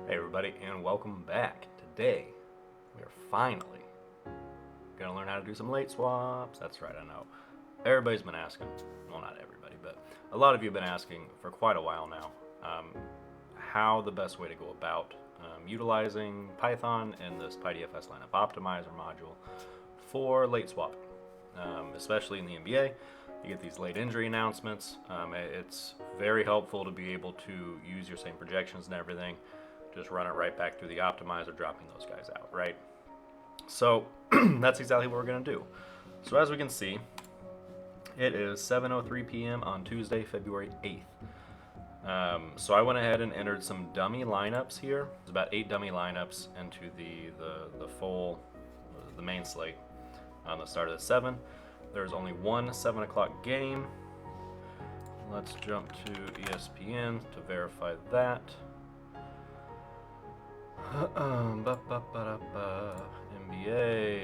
Hey everybody, and welcome back. Today, we are finally gonna learn how to do some late swaps. That's right, I know. Everybody's been asking, well not everybody, but a lot of you have been asking for quite a while now, how the best way to go about utilizing Python and this pydfs-lineup-optimizer module for late swapping, especially in the NBA. You get these late injury announcements. It's very helpful to be able to use your same projections and everything. Just run it right back through the optimizer, dropping those guys out, right? So that's exactly what we're going to do. So as we can see, it is 7:03 p.m. on Tuesday, February 8th. So I went ahead and entered some dummy lineups here. There's about 8 dummy lineups into the main slate on the start of the 7. There's only one 7 o'clock game. Let's jump to ESPN to verify that. NBA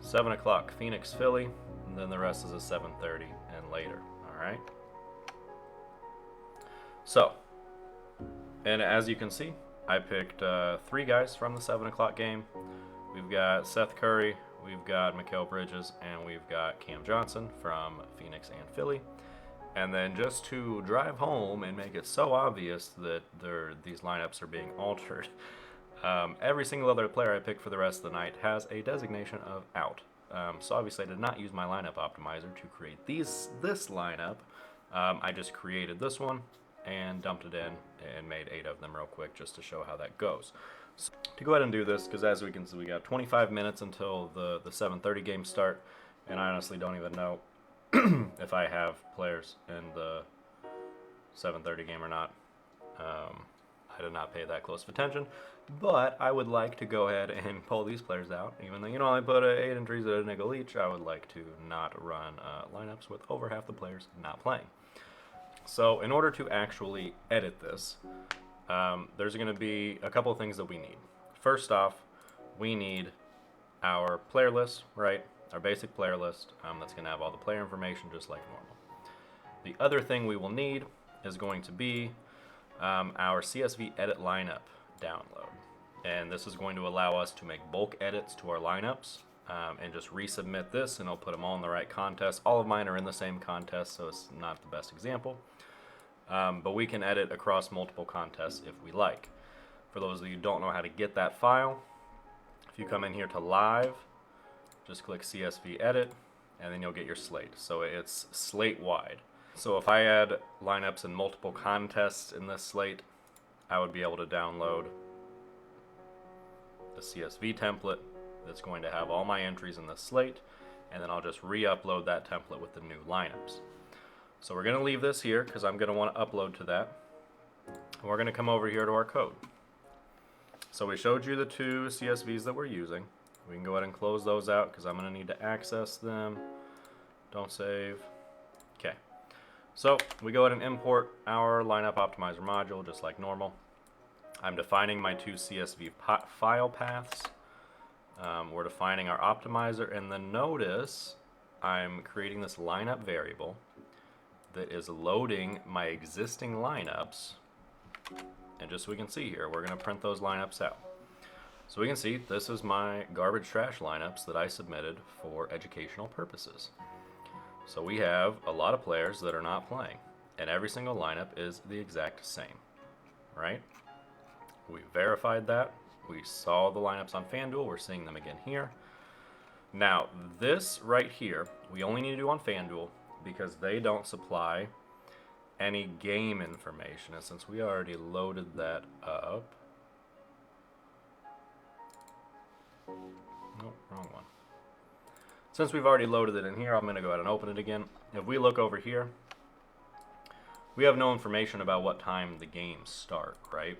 7 o'clock Phoenix Philly, and then the rest is a 7:30 and later. All right. So, and as you can see, I picked 3 guys from the 7 o'clock game. We've got Seth Curry, we've got Mikal Bridges, and we've got Cam Johnson from Phoenix and Philly. And then just to drive home and make it so obvious that these lineups are being altered, every single other player I picked for the rest of the night has a designation of out. So obviously I did not use my lineup optimizer to create this lineup. I just created this one and dumped it in and made 8 of them real quick just to show how that goes. So to go ahead and do this, because as we can see, we got 25 minutes until the 7:30 games start, and I honestly don't even know if I have players in the 7:30 game or not. I did not pay that close of attention, but I would like to go ahead and pull these players out. Even though, I put 8 entries at a nickel each, I would like to not run lineups with over half the players not playing. So in order to actually edit this, there's going to be a couple of things that we need. First off, we need our player list, right? Our basic player list that's going to have all the player information just like normal. The other thing we will need is going to be our CSV edit lineup download. And this is going to allow us to make bulk edits to our lineups and just resubmit this, and I'll put them all in the right contest. All of mine are in the same contest, so it's not the best example. But we can edit across multiple contests if we like. For those of you who don't know how to get that file, if you come in here to live, just click CSV edit, and then you'll get your slate. So it's slate wide. So if I add lineups in multiple contests in this slate, I would be able to download a CSV template that's going to have all my entries in this slate, and then I'll just re-upload that template with the new lineups. So we're going to leave this here because I'm going to want to upload to that. And we're going to come over here to our code. So we showed you the 2 CSVs that we're using. We can go ahead and close those out because I'm going to need to access them. Don't save. Okay. So we go ahead and import our lineup optimizer module just like normal. I'm defining my 2 CSV file paths. We're defining our optimizer, and then notice I'm creating this lineup variable that is loading my existing lineups. And just so we can see here, we're going to print those lineups out. So we can see this is my garbage trash lineups that I submitted for educational purposes. So we have a lot of players that are not playing, and every single lineup is the exact same, right? We verified that. We saw the lineups on FanDuel. We're seeing them again here. Now this right here, we only need to do on FanDuel because they don't supply any game information, and since we already loaded that up, nope, wrong one. Since we've already loaded it in here, I'm going to go ahead and open it again. If we look over here, we have no information about what time the games start, right?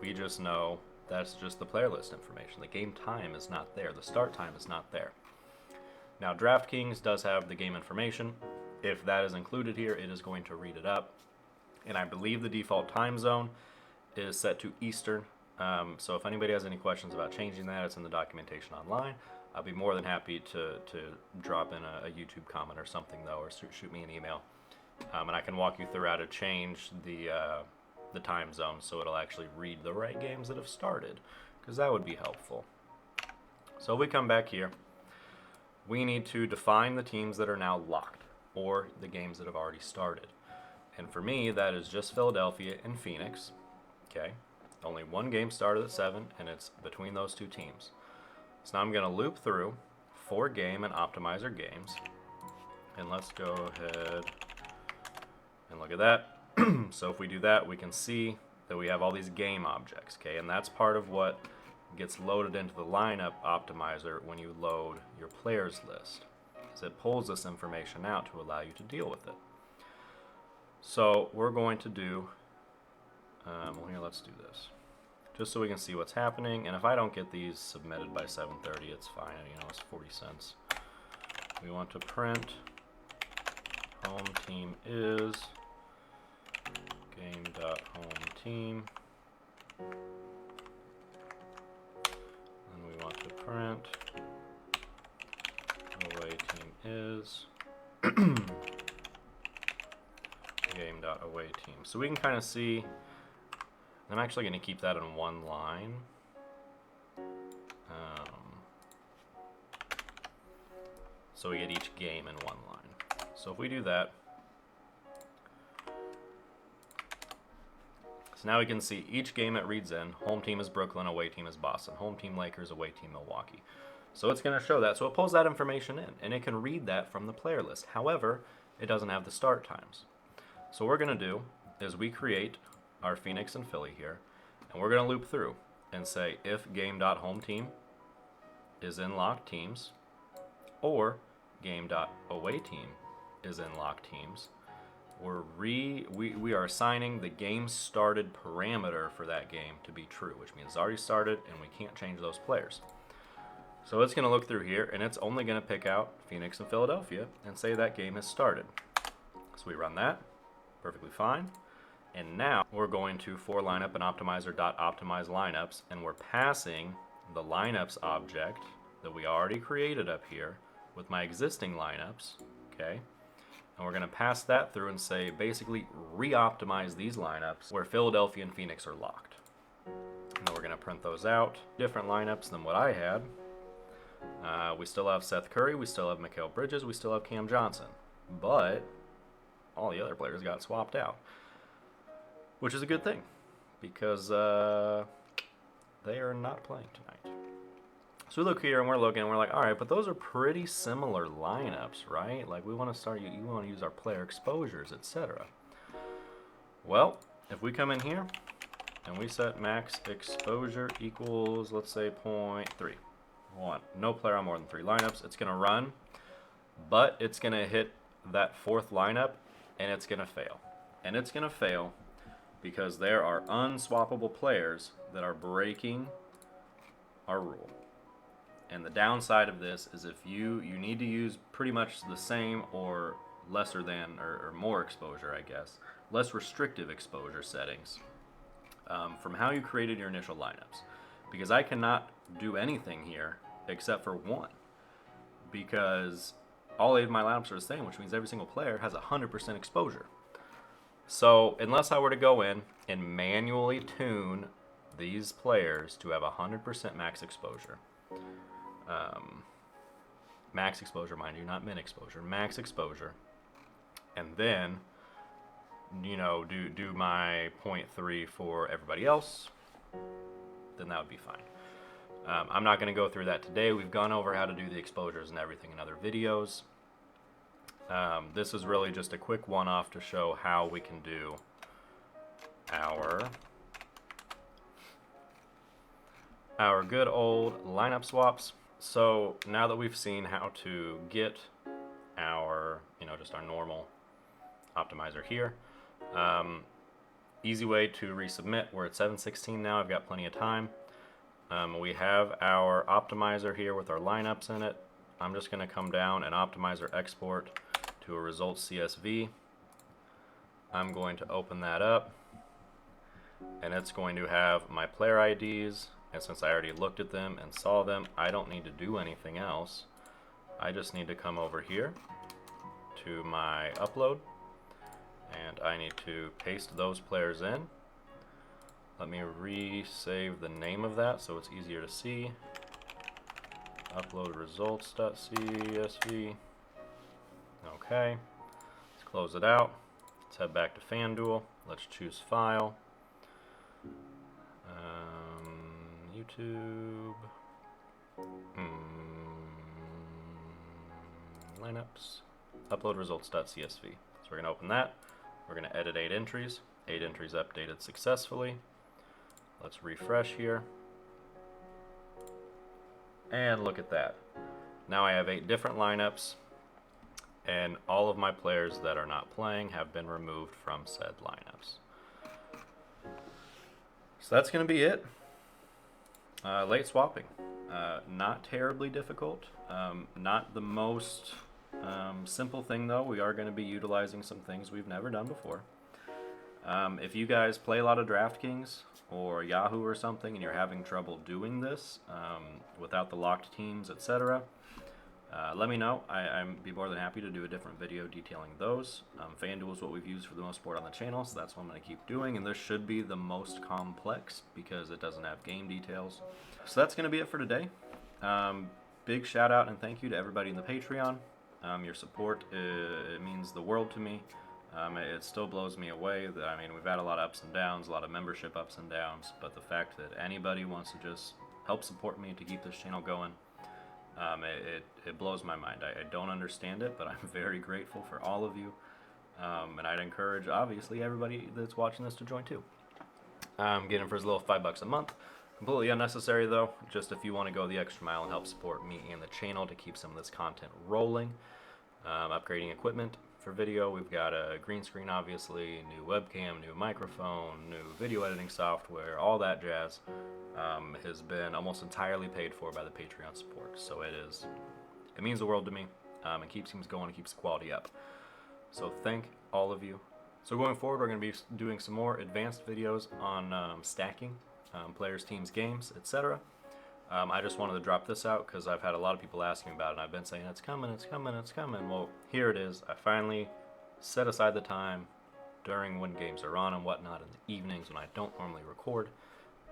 We just know that's just the player list information. The game time is not there. The start time is not there. Now, DraftKings does have the game information. If that is included here, it is going to read it up. And I believe the default time zone is set to Eastern. So if anybody has any questions about changing that, it's in the documentation online. I'll be more than happy to drop in a YouTube comment or something, though, or shoot me an email. And I can walk you through how to change the the time zone so it'll actually read the right games that have started, because that would be helpful. So if we come back here, we need to define the teams that are now locked, or the games that have already started. And for me, that is just Philadelphia and Phoenix. Okay, only one game started at 7, and it's between those two teams. So now I'm going to loop through 4 game and optimizer games. And let's go ahead and look at that. So if we do that, we can see that we have all these game objects. Okay, and that's part of what gets loaded into the lineup optimizer when you load your players list. So it pulls this information out to allow you to deal with it. So we're going to do, well here, let's do this, just so we can see what's happening. And if I don't get these submitted by 7:30, it's fine. You know, it's 40 cents. We want to print home team is game.hometeam. And we want to print away team is game.away team. So we can kind of see, I'm actually going to keep that in one line. So we get each game in one line. So if we do that, so now we can see each game it reads in. Home team is Brooklyn, away team is Boston. Home team Lakers, away team Milwaukee. So it's going to show that. So it pulls that information in, and it can read that from the player list. However, it doesn't have the start times. So what we're going to do is we create our Phoenix and Philly here, and we're going to loop through and say if game.hometeam is in locked teams, or game.away team is in locked teams, we are assigning the game started parameter for that game to be true, which means it's already started and we can't change those players. So it's going to look through here, and it's only going to pick out Phoenix and Philadelphia and say that game has started. So we run that, perfectly fine. And now we're going to for lineup and optimizer.optimize lineups, and we're passing the lineups object that we already created up here with my existing lineups, okay? And we're going to pass that through and say basically re-optimize these lineups where Philadelphia and Phoenix are locked. And then we're going to print those out. Different lineups than what I had. We still have Seth Curry, we still have Mikal Bridges, we still have Cam Johnson. But all the other players got swapped out, which is a good thing because they are not playing tonight. So we look here and we're looking and we're like, all right, but those are pretty similar lineups, right? Like we want to start, you want to use our player exposures, etc. Well, if we come in here and we set max exposure equals, let's say 0.3. We want no player on more than 3 lineups. It's going to run, but it's going to hit that 4th lineup and it's going to fail. And it's going to fail because there are unswappable players that are breaking our rule. And the downside of this is if you need to use pretty much the same or lesser than or more exposure, I guess, less restrictive exposure settings from how you created your initial lineups. Because I cannot do anything here except for one, because all 8 of my lineups are the same, which means every single player has 100% exposure. So unless I were to go in and manually tune these players to have 100% max exposure, max exposure, mind you, not min exposure, max exposure, and then, you know, do my 0.3 for everybody else, then that would be fine. I'm not going to go through that today. We've gone over how to do the exposures and everything in other videos. This is really just a quick one-off to show how we can do our good old lineup swaps. So now that we've seen how to get our, just our normal optimizer here, easy way to resubmit. We're at 7:16 now. I've got plenty of time. We have our optimizer here with our lineups in it. I'm just going to come down and optimizer export to a Result CSV. I'm going to open that up, and it's going to have my player IDs. And since I already looked at them and saw them, I don't need to do anything else. I just need to come over here to my upload, and I need to paste those players in, Let me resave the name of that so it's easier to see. Upload results.csv. Okay, let's close it out. Let's head back to FanDuel. Let's choose File. YouTube. Lineups. Upload results.csv. So we're going to open that. We're going to edit 8 entries. 8 entries updated successfully. Let's refresh here. And look at that. Now I have 8 different lineups, and all of my players that are not playing have been removed from said lineups. So that's going to be it. Late swapping. Not terribly difficult. Not the most simple thing, though. We are going to be utilizing some things we've never done before. If you guys play a lot of DraftKings or Yahoo or something and you're having trouble doing this without the locked teams, etc., let me know. I'd be more than happy to do a different video detailing those. FanDuel is what we've used for the most part on the channel, so that's what I'm going to keep doing. And this should be the most complex because it doesn't have game details. So that's going to be it for today. Big shout out and thank you to everybody in the Patreon. Your support, it means the world to me. It still blows me away. I mean, we've had a lot of ups and downs, a lot of membership ups and downs, but the fact that anybody wants to just help support me to keep this channel going, it blows my mind. I don't understand it, but I'm very grateful for all of you, and I'd encourage, obviously, everybody that's watching this to join too. I'm getting for as little $5 a month. Completely unnecessary though, just if you want to go the extra mile and help support me and the channel to keep some of this content rolling. Upgrading equipment for video, we've got a green screen obviously, new webcam, new microphone, new video editing software, all that jazz has been almost entirely paid for by the Patreon support. So it means the world to me. It keeps things going, it keeps the quality up. So thank all of you. So going forward, we're going to be doing some more advanced videos on stacking, players, teams, games, etc. I just wanted to drop this out because I've had a lot of people asking about it, and I've been saying it's coming, it's coming, it's coming. Well, here it is. I finally set aside the time during when games are on and whatnot in the evenings when I don't normally record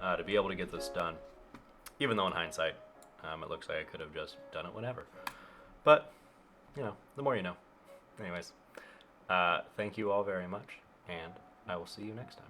to be able to get this done. Even though in hindsight, it looks like I could have just done it whenever. But, you know, the more you know. Anyways, thank you all very much, and I will see you next time.